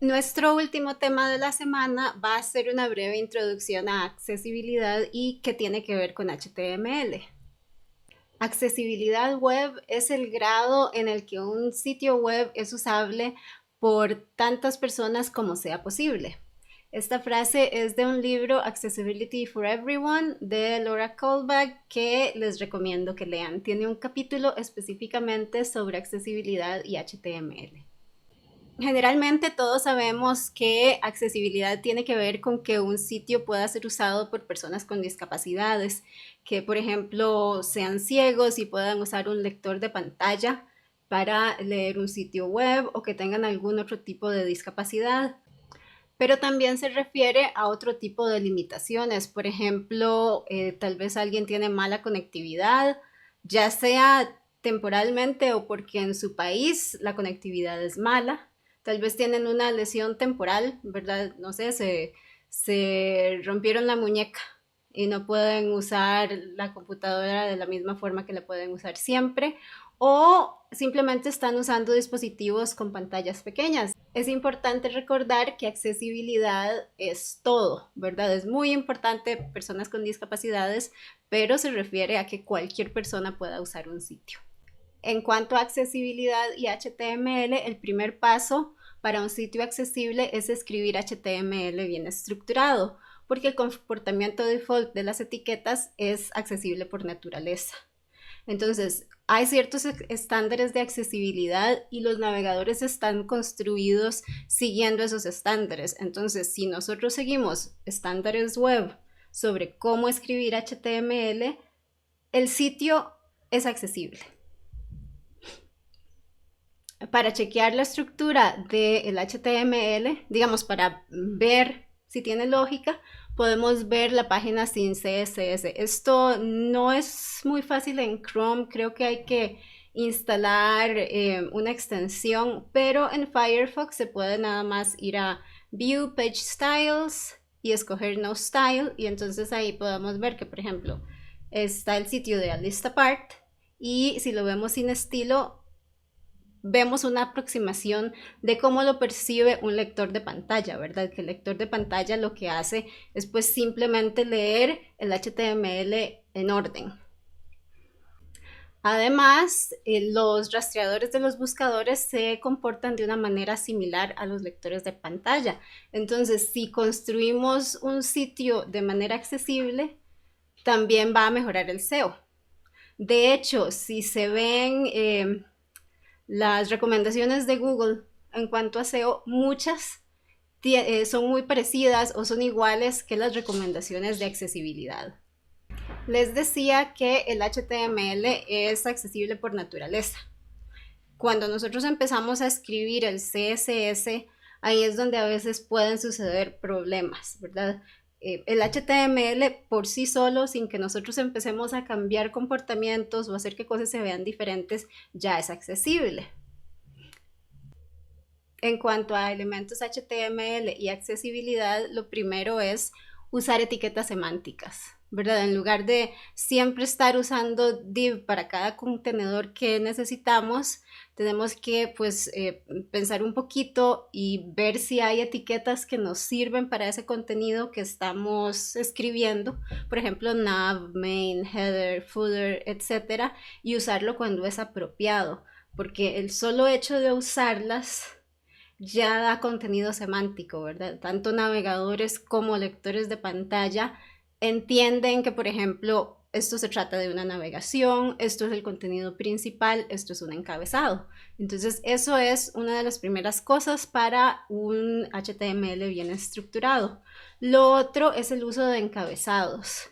Nuestro último tema de la semana va a ser una breve introducción a accesibilidad y que tiene que ver con HTML. Accesibilidad web es el grado en el que un sitio web es usable por tantas personas como sea posible. Esta frase es de un libro Accessibility for Everyone de Laura Kohlbach que les recomiendo que lean. Tiene un capítulo específicamente sobre accesibilidad y HTML. Generalmente todos sabemos que accesibilidad tiene que ver con que un sitio pueda ser usado por personas con discapacidades, que por ejemplo sean ciegos y puedan usar un lector de pantalla para leer un sitio web o que tengan algún otro tipo de discapacidad. Pero también se refiere a otro tipo de limitaciones. Por ejemplo, tal vez alguien tiene mala conectividad, ya sea temporalmente o porque en su país la conectividad es mala. Tal vez tienen una lesión temporal, ¿verdad? No sé, se rompieron la muñeca y no pueden usar la computadora de la misma forma que la pueden usar siempre, o simplemente están usando dispositivos con pantallas pequeñas. Es importante recordar que accesibilidad es todo, ¿verdad? Es muy importante personas con discapacidades, pero se refiere a que cualquier persona pueda usar un sitio. En cuanto a accesibilidad y HTML, el primer paso para un sitio accesible es escribir HTML bien estructurado, porque el comportamiento default de las etiquetas es accesible por naturaleza. Entonces, hay ciertos estándares de accesibilidad y los navegadores están construidos siguiendo esos estándares. Entonces, si nosotros seguimos estándares web sobre cómo escribir HTML, el sitio es accesible. Para chequear la estructura del HTML, digamos, para ver si tiene lógica, podemos ver la página sin CSS. Esto no es muy fácil en Chrome, creo que hay que instalar una extensión, pero en Firefox se puede nada más ir a View Page Styles y escoger No Style, y entonces ahí podemos ver que, por ejemplo, está el sitio de Alistapart, y si lo vemos sin estilo, vemos una aproximación de cómo lo percibe un lector de pantalla, ¿verdad? Que el lector de pantalla lo que hace es pues simplemente leer el HTML en orden. Además, los rastreadores de los buscadores se comportan de una manera similar a los lectores de pantalla. Entonces, si construimos un sitio de manera accesible, también va a mejorar el SEO. De hecho, si se ven las recomendaciones de Google en cuanto a SEO, muchas son muy parecidas o son iguales que las recomendaciones de accesibilidad. Les decía que el HTML es accesible por naturaleza. Cuando nosotros empezamos a escribir el CSS, ahí es donde a veces pueden suceder problemas, ¿verdad? El HTML por sí solo, sin que nosotros empecemos a cambiar comportamientos o hacer que cosas se vean diferentes, ya es accesible. En cuanto a elementos HTML y accesibilidad, lo primero es usar etiquetas semánticas, ¿verdad? En lugar de siempre estar usando div para cada contenedor que necesitamos, tenemos que pues pensar un poquito y ver si hay etiquetas que nos sirven para ese contenido que estamos escribiendo, por ejemplo, nav, main, header, footer, etcétera, y usarlo cuando es apropiado, porque el solo hecho de usarlas ya da contenido semántico, ¿verdad? Tanto navegadores como lectores de pantalla entienden que, por ejemplo, esto se trata de una navegación, esto es el contenido principal, esto es un encabezado. Entonces, eso es una de las primeras cosas para un HTML bien estructurado. Lo otro es el uso de encabezados.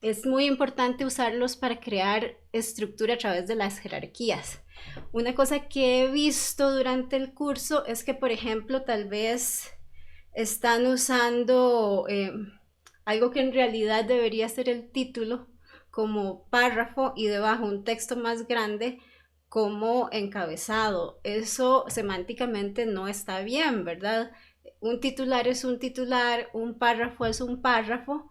Es muy importante usarlos para crear estructura a través de las jerarquías. Una cosa que he visto durante el curso es que, por ejemplo, tal vez están usando algo que en realidad debería ser el título como párrafo y debajo un texto más grande como encabezado. Eso semánticamente no está bien, ¿verdad? Un titular es un titular, un párrafo es un párrafo,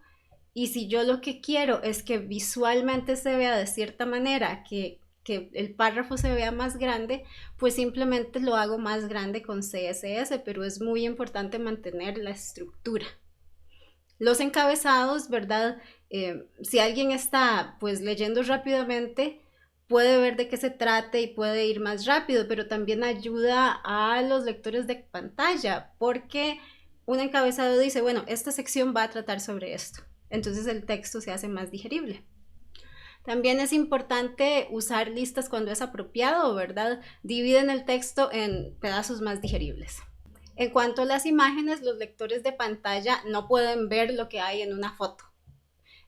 y si yo lo que quiero es que visualmente se vea de cierta manera, que que el párrafo se vea más grande, pues simplemente lo hago más grande con CSS, pero es muy importante mantener la estructura. Los encabezados, ¿verdad? Si alguien está pues leyendo rápidamente, puede ver de qué se trata y puede ir más rápido, pero también ayuda a los lectores de pantalla, porque un encabezado dice, bueno, esta sección va a tratar sobre esto. Entonces el texto se hace más digerible. También es importante usar listas cuando es apropiado, ¿verdad? Dividen el texto en pedazos más digeribles. En cuanto a las imágenes, los lectores de pantalla no pueden ver lo que hay en una foto.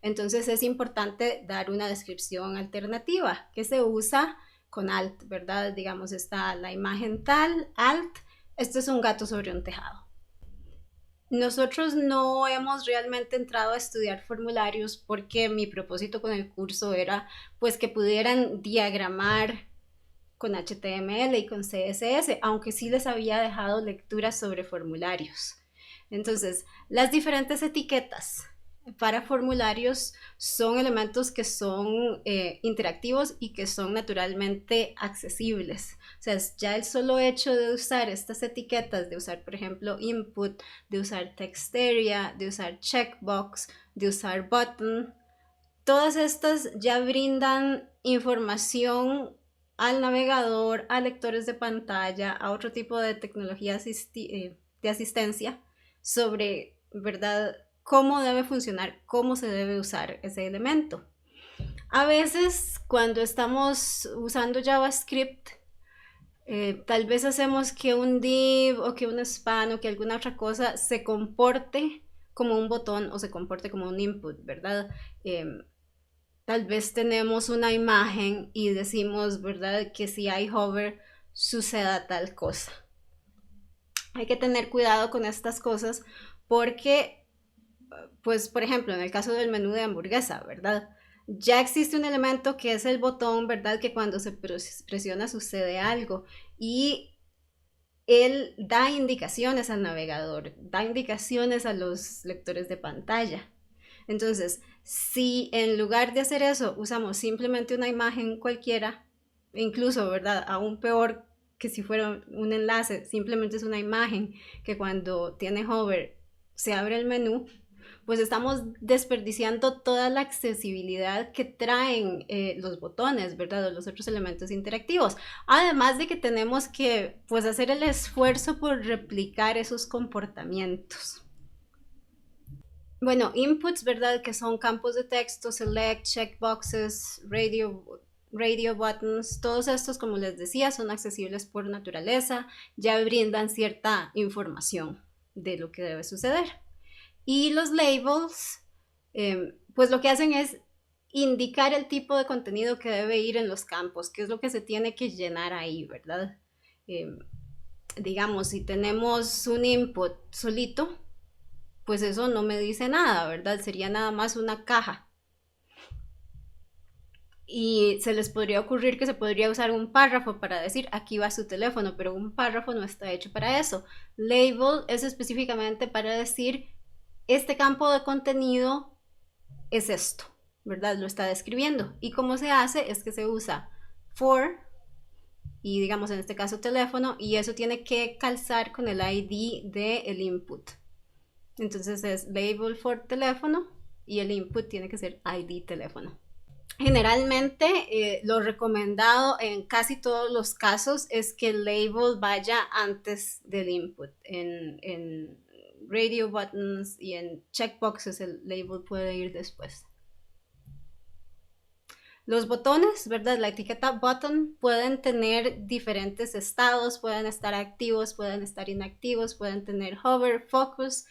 Entonces es importante dar una descripción alternativa que se usa con alt, ¿verdad? Digamos, está la imagen tal, alt, este es un gato sobre un tejado. Nosotros no hemos realmente entrado a estudiar formularios porque mi propósito con el curso era pues que pudieran diagramar con HTML y con CSS, aunque sí les había dejado lecturas sobre formularios. Entonces, las diferentes etiquetas para formularios son elementos que son interactivos y que son naturalmente accesibles. O sea, ya el solo hecho de usar estas etiquetas, de usar, por ejemplo, input, de usar text area, de usar checkbox, de usar button, todas estas ya brindan información al navegador, a lectores de pantalla, a otro tipo de tecnología de asistencia sobre, ¿verdad?, cómo debe funcionar, cómo se debe usar ese elemento. A veces cuando estamos usando JavaScript, tal vez hacemos que un div o que un span o que alguna otra cosa se comporte como un botón o se comporte como un input, ¿verdad? Tal vez tenemos una imagen y decimos, ¿verdad?, que si hay hover suceda tal cosa. Hay que tener cuidado con estas cosas porque, pues, por ejemplo, en el caso del menú de hamburguesa, ¿verdad? Ya existe un elemento que es el botón, ¿verdad?, que cuando se presiona sucede algo y él da indicaciones al navegador, da indicaciones a los lectores de pantalla. Entonces, si en lugar de hacer eso usamos simplemente una imagen cualquiera, incluso, ¿verdad?, aún peor que si fuera un enlace, simplemente es una imagen que cuando tiene hover se abre el menú, pues estamos desperdiciando toda la accesibilidad que traen los botones, ¿verdad? O los otros elementos interactivos. Además de que tenemos que pues hacer el esfuerzo por replicar esos comportamientos. Bueno, inputs, ¿verdad? Que son campos de texto, select, checkboxes, radio buttons, todos estos, como les decía, son accesibles por naturaleza, ya brindan cierta información de lo que debe suceder. Y los labels, pues lo que hacen es indicar el tipo de contenido que debe ir en los campos, qué es lo que se tiene que llenar ahí, ¿verdad? Digamos, si tenemos un input solito, pues eso no me dice nada, ¿verdad? Sería nada más una caja. Y se les podría ocurrir que se podría usar un párrafo para decir aquí va su teléfono, pero un párrafo no está hecho para eso. Label es específicamente para decir este campo de contenido es esto, ¿verdad? Lo está describiendo. Y cómo se hace es que se usa for y digamos en este caso teléfono y eso tiene que calzar con el ID del input. Entonces es label for teléfono y el input tiene que ser ID teléfono. Generalmente lo recomendado en casi todos los casos es que el label vaya antes del input. En radio buttons y en checkboxes el label puede ir después. Los botones, ¿verdad? La etiqueta button pueden tener diferentes estados, pueden estar activos, pueden estar inactivos, pueden tener hover, focus,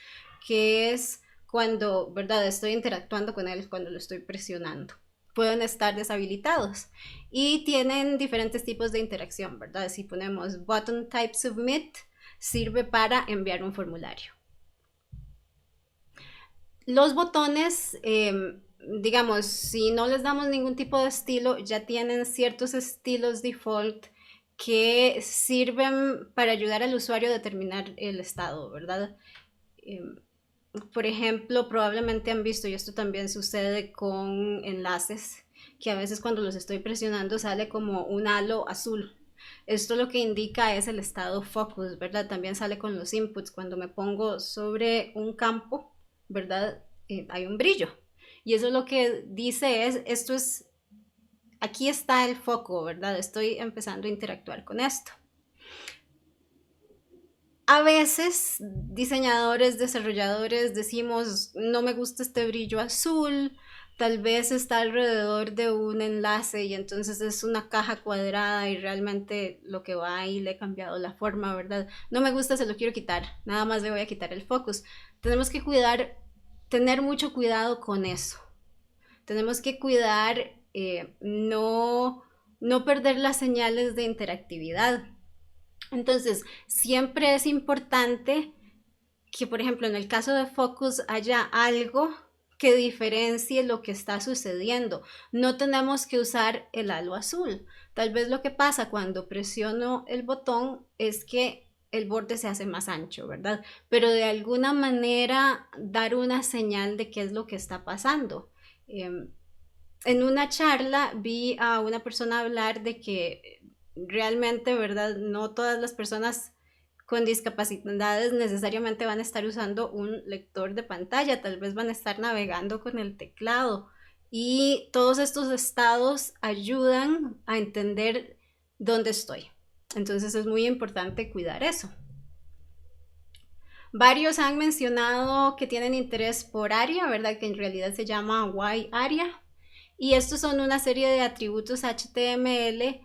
que es cuando, ¿verdad?, estoy interactuando con él, cuando lo estoy presionando. Pueden estar deshabilitados y tienen diferentes tipos de interacción, ¿verdad? Si ponemos button type submit, sirve para enviar un formulario. Los botones, digamos, si no les damos ningún tipo de estilo, ya tienen ciertos estilos default que sirven para ayudar al usuario a determinar el estado, ¿verdad? Por ejemplo, probablemente han visto, y esto también sucede con enlaces, que a veces cuando los estoy presionando sale como un halo azul. Esto lo que indica es el estado focus, ¿verdad? También sale con los inputs. Cuando me pongo sobre un campo, ¿verdad? Hay un brillo. Y eso lo que dice es, aquí está el foco, ¿verdad? Estoy empezando a interactuar con esto. A veces diseñadores, desarrolladores decimos, no me gusta este brillo azul, tal vez está alrededor de un enlace y entonces es una caja cuadrada y realmente lo que va ahí le he cambiado la forma, ¿verdad? No me gusta, se lo quiero quitar, nada más le voy a quitar el focus. Tenemos que tener mucho cuidado con eso. Tenemos que cuidar no perder las señales de interactividad. Entonces, siempre es importante que, por ejemplo, en el caso de Focus haya algo que diferencie lo que está sucediendo. No tenemos que usar el halo azul. Tal vez lo que pasa cuando presiono el botón es que el borde se hace más ancho, ¿verdad? Pero de alguna manera dar una señal de qué es lo que está pasando. En una charla vi a una persona hablar de que realmente, ¿verdad? No todas las personas con discapacidades necesariamente van a estar usando un lector de pantalla, tal vez van a estar navegando con el teclado y todos estos estados ayudan a entender dónde estoy. Entonces es muy importante cuidar eso. Varios han mencionado que tienen interés por ARIA, ¿verdad? Que en realidad se llama Y-ARIA. Y estos son una serie de atributos HTML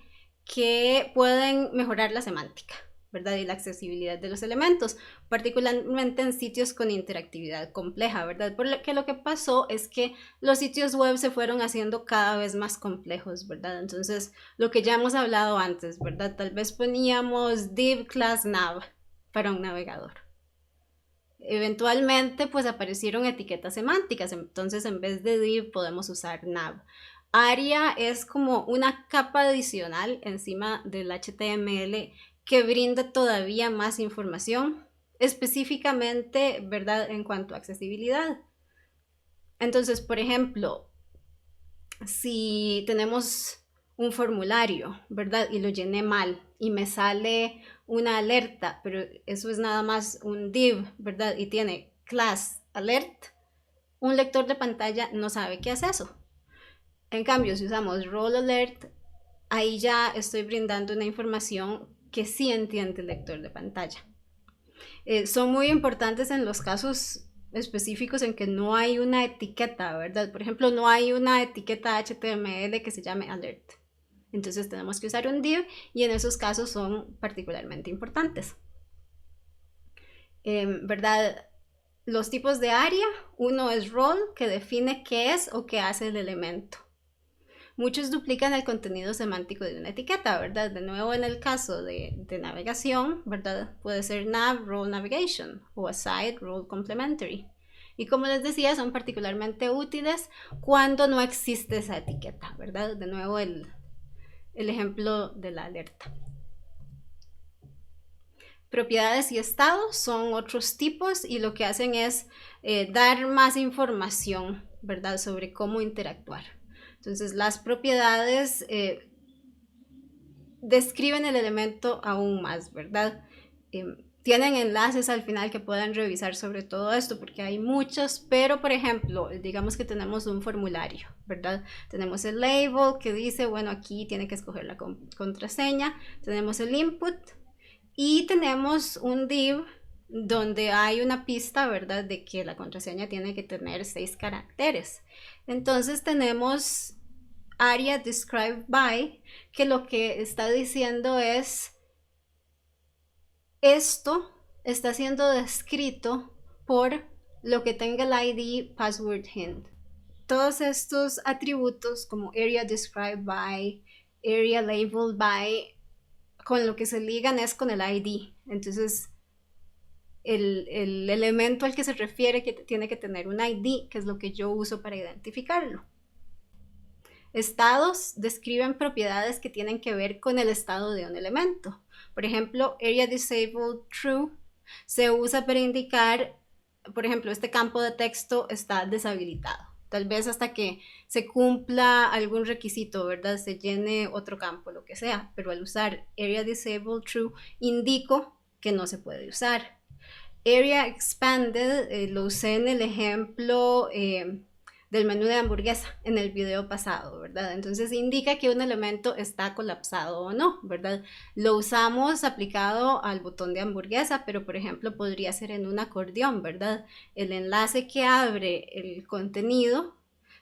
que pueden mejorar la semántica, ¿verdad? Y la accesibilidad de los elementos, particularmente en sitios con interactividad compleja, ¿verdad? Porque lo que pasó es que los sitios web se fueron haciendo cada vez más complejos, ¿verdad? Entonces, lo que ya hemos hablado antes, ¿verdad? Tal vez poníamos div class nav para un navegador. Eventualmente pues aparecieron etiquetas semánticas, entonces en vez de div podemos usar nav. ARIA es como una capa adicional encima del HTML que brinda todavía más información, específicamente, ¿verdad?, en cuanto a accesibilidad. Entonces, por ejemplo, si tenemos un formulario, ¿verdad? Y lo llené mal y me sale una alerta, pero eso es nada más un div, ¿verdad? Y tiene class alert, un lector de pantalla no sabe qué es eso. En cambio, si usamos role alert, ahí ya estoy brindando una información que sí entiende el lector de pantalla. Son muy importantes en los casos específicos en que no hay una etiqueta, ¿verdad? Por ejemplo, no hay una etiqueta HTML que se llame alert. Entonces tenemos que usar un div y en esos casos son particularmente importantes. ¿Verdad? Los tipos de área, uno es role, que define qué es o qué hace el elemento. Muchos duplican el contenido semántico de una etiqueta, ¿verdad? De nuevo, en el caso de navegación, ¿verdad? Puede ser nav, role navigation, o aside, role complementary. Y como les decía, son particularmente útiles cuando no existe esa etiqueta, ¿verdad? De nuevo, el ejemplo de la alerta. Propiedades y estados son otros tipos y lo que hacen es dar más información, ¿verdad?, sobre cómo interactuar. Entonces, las propiedades describen el elemento aún más, ¿verdad? Tienen enlaces al final que puedan revisar sobre todo esto, porque hay muchos, pero por ejemplo, digamos que tenemos un formulario, ¿verdad? Tenemos el label que dice, bueno, aquí tiene que escoger la contraseña, tenemos el input y tenemos un div donde hay una pista, ¿verdad?, de que la contraseña tiene que tener 6 caracteres. Entonces tenemos ARIA described by, que lo que está diciendo es, esto está siendo descrito por lo que tenga el ID password hint. Todos estos atributos como area described by, area labeled by, con lo que se ligan es con el ID. Entonces, el elemento al que se refiere que tiene que tener un ID, que es lo que yo uso para identificarlo. Estados describen propiedades que tienen que ver con el estado de un elemento. Por ejemplo, area disabled true se usa para indicar, por ejemplo, este campo de texto está deshabilitado. tal vez hasta que se cumpla algún requisito, ¿verdad? Se llene otro campo, lo que sea, pero al usar area disabled true, indico que no se puede usar. Area expanded, lo usé en el ejemplo del menú de hamburguesa en el video pasado, ¿verdad? Entonces indica que un elemento está colapsado o no, ¿verdad? Lo usamos aplicado al botón de hamburguesa, pero por ejemplo podría ser en un acordeón, ¿verdad? El enlace que abre el contenido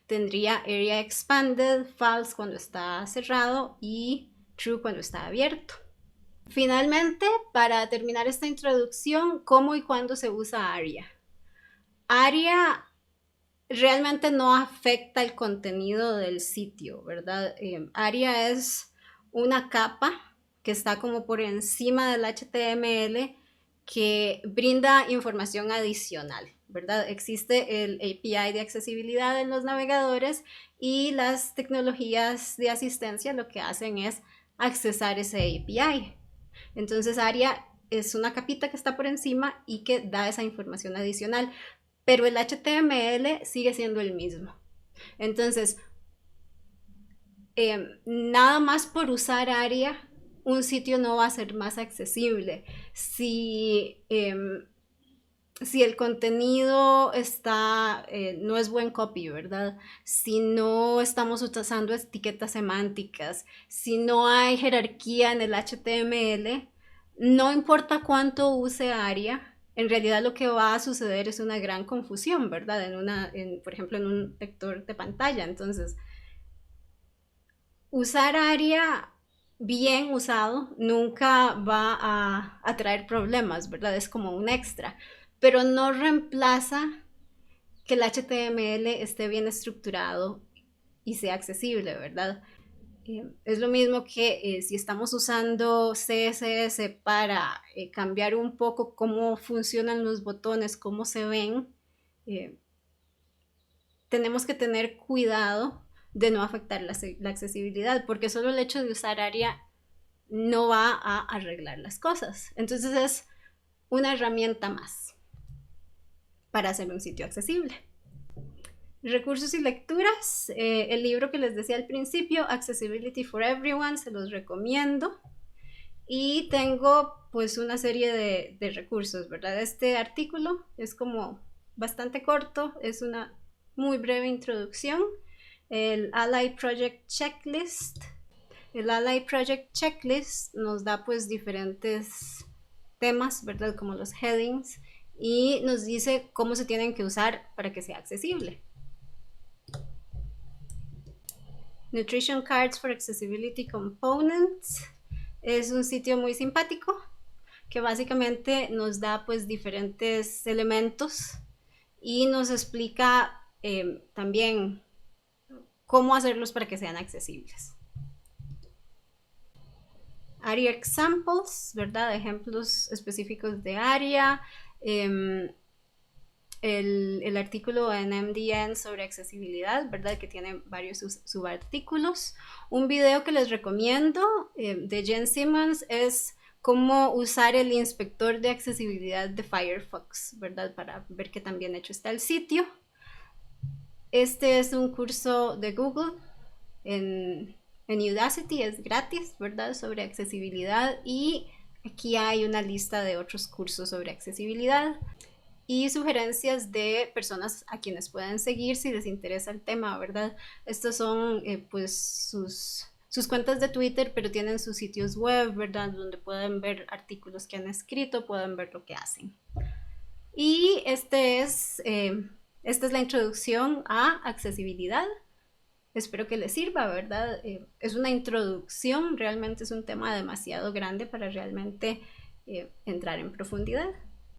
tendría area expanded, false cuando está cerrado y true cuando está abierto. Finalmente, para terminar esta introducción, ¿cómo y cuándo se usa ARIA? ARIA realmente no afecta el contenido del sitio, ¿verdad? ARIA es una capa que está como por encima del HTML que brinda información adicional, ¿verdad? Existe el API de accesibilidad en los navegadores y las tecnologías de asistencia lo que hacen es accesar ese API. Entonces ARIA es una capita que está por encima y que da esa información adicional, pero el HTML sigue siendo el mismo. Entonces, nada más por usar ARIA, un sitio no va a ser más accesible. Si el contenido está, no es buen copy, ¿verdad? Si no estamos utilizando etiquetas semánticas, si no hay jerarquía en el HTML, no importa cuánto use ARIA, en realidad lo que va a suceder es una gran confusión, ¿verdad? Por ejemplo, en un lector de pantalla. Entonces, usar ARIA bien usado nunca va a traer problemas, ¿verdad? Es como un extra, pero no reemplaza que el HTML esté bien estructurado y sea accesible, ¿verdad? Es lo mismo que si estamos usando CSS para cambiar un poco cómo funcionan los botones, cómo se ven, tenemos que tener cuidado de no afectar la accesibilidad, porque solo el hecho de usar ARIA no va a arreglar las cosas. Entonces es una herramienta más para hacer un sitio accesible. Recursos y lecturas, el libro que les decía al principio, Accessibility for Everyone, se los recomiendo. Y tengo pues una serie de recursos, ¿verdad? Este artículo es como bastante corto, es una muy breve introducción. El Ally Project Checklist. El Ally Project Checklist nos da pues diferentes temas, ¿verdad? Como los headings, y nos dice cómo se tienen que usar para que sea accesible. Nutrition Cards for Accessibility Components es un sitio muy simpático que básicamente nos da pues diferentes elementos y nos explica también cómo hacerlos para que sean accesibles. ARIA examples, ¿verdad? Ejemplos específicos de ARIA. El artículo en MDN sobre accesibilidad, ¿verdad? Que tiene varios subartículos. Un video que les recomiendo de Jen Simmons es cómo usar el inspector de accesibilidad de Firefox, ¿verdad? Para ver qué tan bien hecho está el sitio. Este es un curso de Google en Udacity, es gratis, ¿verdad? Sobre accesibilidad, y aquí hay una lista de otros cursos sobre accesibilidad y sugerencias de personas a quienes pueden seguir si les interesa el tema, ¿verdad? Estos son pues sus cuentas de Twitter, pero tienen sus sitios web, ¿verdad? Donde pueden ver artículos que han escrito, pueden ver lo que hacen. Y esta es la introducción a accesibilidad. Espero que les sirva, ¿verdad? Es una introducción, realmente es un tema demasiado grande para realmente entrar en profundidad.